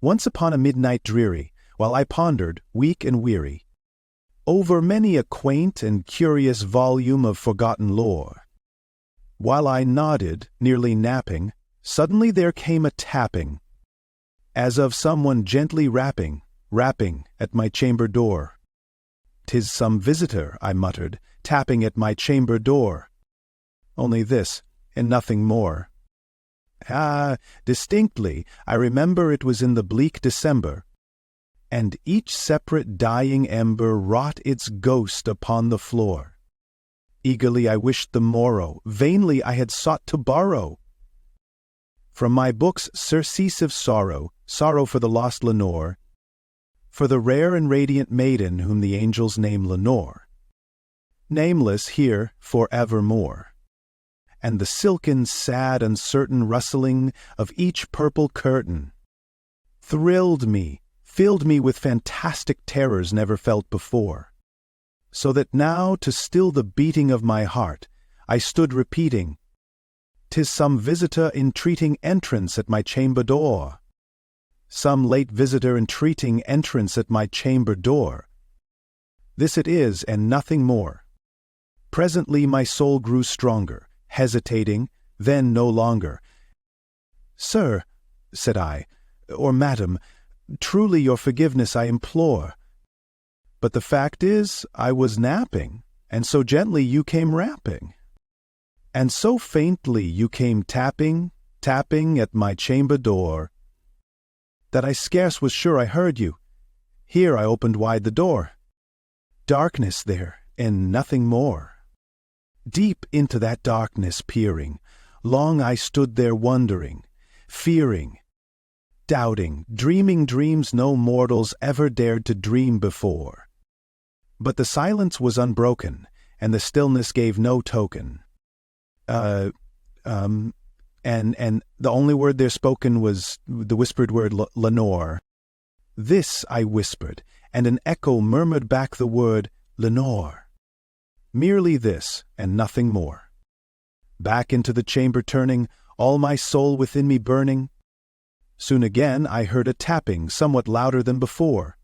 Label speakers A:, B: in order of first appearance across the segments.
A: once upon a midnight dreary, while I pondered, weak and weary, over many a quaint and curious volume of forgotten lore. While I nodded, nearly napping, suddenly there came a tapping, as of someone gently rapping at my chamber door. "'Tis some visitor," I muttered, "tapping at my chamber door. Only this, and nothing more." Distinctly, I remember it was in the bleak December, and each separate dying ember wrought its ghost upon the floor. Eagerly I wished the morrow, vainly I had sought to borrow from my books surcease of sorrow, sorrow for the lost Lenore, for the rare and radiant maiden whom the angels name Lenore, nameless here for evermore. And the silken, sad, uncertain rustling of each purple curtain thrilled me, filled me with fantastic terrors never felt before, so that now, to still the beating of my heart, I stood repeating, "'Tis some visitor entreating entrance at my chamber door. Some late visitor entreating entrance at my chamber door. This it is, and nothing more." Presently my soul grew stronger, hesitating, then no longer. "Sir," said I, "or madam, truly your forgiveness I implore. But the fact is, I was napping, and so gently you came rapping, and so faintly you came tapping at my chamber door, that I scarce was sure I heard you. Here I opened wide the door. Darkness there, and nothing more. Deep into that darkness peering, long I stood there wondering, fearing, doubting, dreaming dreams no mortals ever dared to dream before. But the silence was unbroken, and the stillness gave no token. And the only word there spoken was the whispered word Lenore. This I whispered, and an echo murmured back the word Lenore. Merely this, and nothing more. Back into the chamber turning, all my soul within me burning, soon again I heard a tapping somewhat louder than before.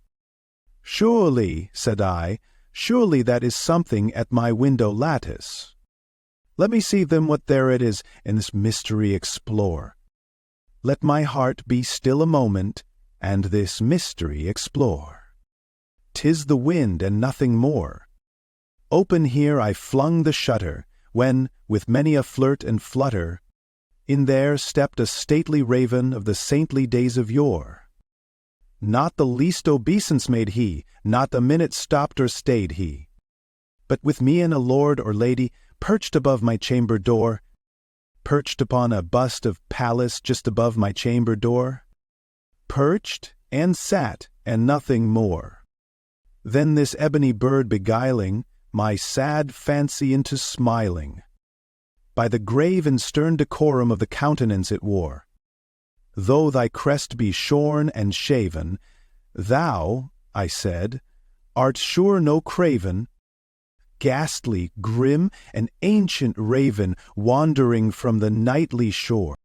A: "Surely," said I, "surely that is something at my window lattice. Let me see then what there it is, and this mystery explore. Let my heart be still a moment, and this mystery explore. 'Tis the wind and nothing more." Open here I flung the shutter, when, with many a flirt and flutter, in there stepped a stately raven of the saintly days of yore. Not the least obeisance made he, not a minute stopped or stayed he, but with me and a lord or lady perched above my chamber door, perched upon a bust of Pallas just above my chamber door, perched and sat and nothing more. Then this ebony bird beguiling my sad fancy into smiling, by the grave and stern decorum of the countenance it wore. "Though thy crest be shorn and shaven, thou," I said, "art sure no craven, ghastly, grim, an ancient raven wandering from the nightly shore.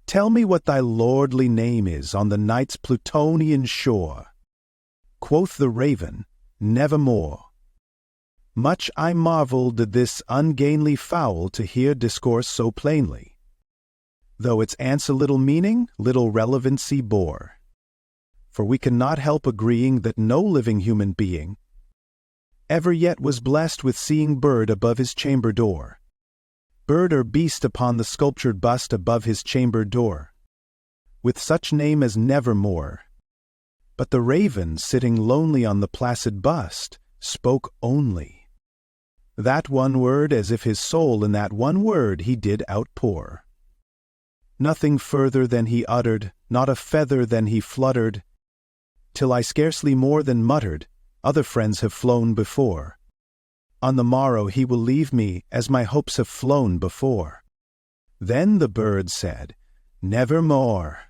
A: Tell me what thy lordly name is on the night's Plutonian shore." Quoth the raven, "Nevermore." Much I marvelled at this ungainly fowl to hear discourse so plainly, though its answer little meaning, little relevancy bore. For we cannot help agreeing that no living human being ever yet was blessed with seeing bird above his chamber door, bird or beast upon the sculptured bust above his chamber door, with such name as Nevermore. But the raven, sitting lonely on the placid bust, spoke only that one word, as if his soul in that one word he did outpour. Nothing further than he uttered, not a feather than he fluttered, till I scarcely more than muttered, "Other friends have flown before. On the morrow he will leave me, as my hopes have flown before." Then the bird said, "Nevermore."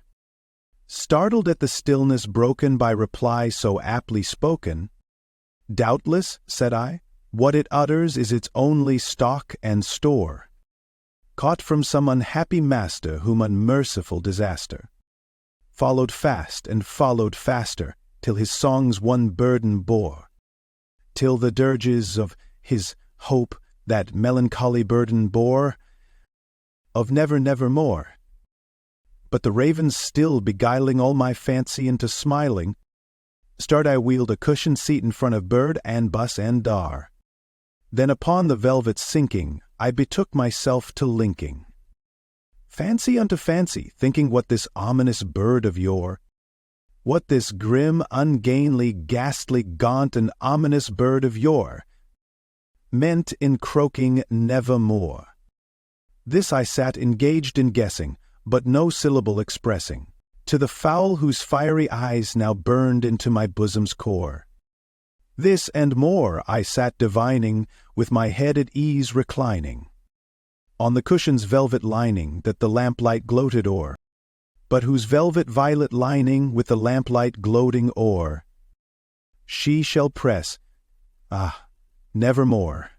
A: Startled at the stillness broken by reply so aptly spoken, "Doubtless," said I, "what it utters is its only stock and store, caught from some unhappy master whom unmerciful disaster followed fast and followed faster, till his songs one burden bore, till the dirges of his hope that melancholy burden bore, of never, nevermore. But the ravens still beguiling all my fancy into smiling, start I wheeled a cushioned seat in front of bird and bus and dar. Then upon the velvet sinking, I betook myself to linking. Fancy unto fancy, thinking what this ominous bird of yore, what this grim, ungainly, ghastly, gaunt, and ominous bird of yore meant in croaking nevermore. This I sat engaged in guessing, but no syllable expressing, to the fowl whose fiery eyes now burned into my bosom's core. This and more I sat divining, with my head at ease reclining, on the cushion's velvet lining that the lamplight gloated o'er, but whose velvet violet lining with the lamplight gloating o'er, she shall press, nevermore.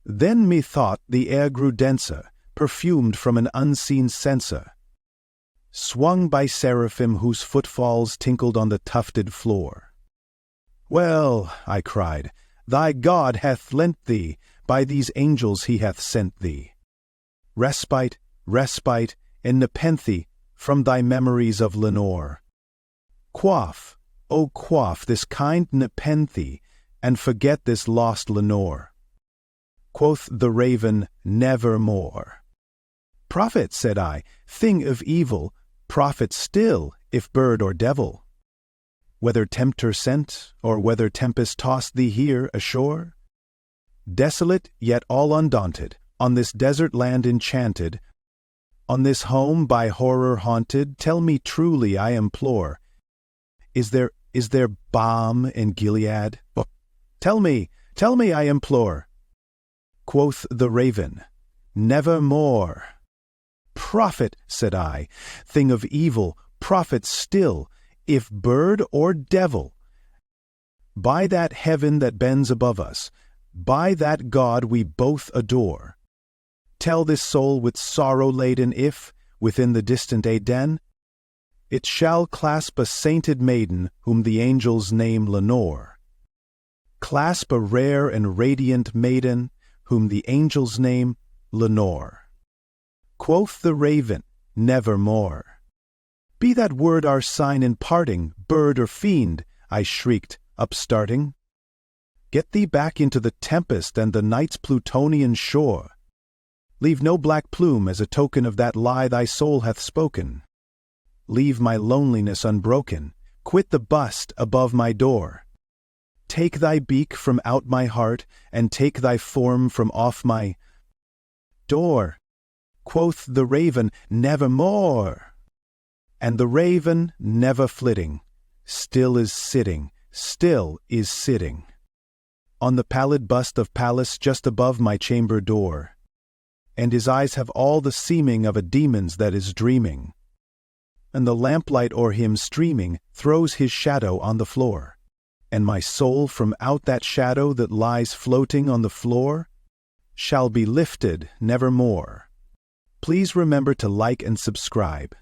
A: Then methought the air grew denser, perfumed from an unseen censer, swung by seraphim whose footfalls tinkled on the tufted floor. Well, I cried, thy God hath lent thee, by these angels he hath sent thee respite, respite, and nepenthe from thy memories of Lenore. Quaff, O quaff this kind nepenthe, and forget this lost Lenore. Quoth the raven, nevermore. Prophet, said I, thing of evil, prophet still, if bird or devil. Whether tempter sent, or whether tempest tossed thee here ashore? Desolate, yet all undaunted, on this desert land enchanted, on this home by horror haunted, tell me truly, I implore, is there balm in Gilead? Oh, tell me, I implore. Quoth the raven, nevermore. Prophet, said I, thing of evil, prophet still, if bird or devil. By that heaven that bends above us, by that God we both adore, tell this soul with sorrow laden if, within the distant Aden, it shall clasp a sainted maiden whom the angels name Lenore. Clasp a rare and radiant maiden whom the angels name Lenore. Quoth the raven, nevermore. Be that word our sign in parting, bird or fiend, I shrieked, upstarting. Get thee back into the tempest and the night's Plutonian shore. Leave no black plume as a token of that lie thy soul hath spoken. Leave my loneliness unbroken, quit the bust above my door. Take thy beak from out my heart, and take thy form from off my door. Quoth the raven, nevermore. And the raven, never flitting, still is sitting, on the pallid bust of Pallas just above my chamber door. And his eyes have all the seeming of a demon's that is dreaming. And the lamplight o'er him streaming throws his shadow on the floor. And my soul from out that shadow that lies floating on the floor shall be lifted nevermore. Please remember to like and subscribe.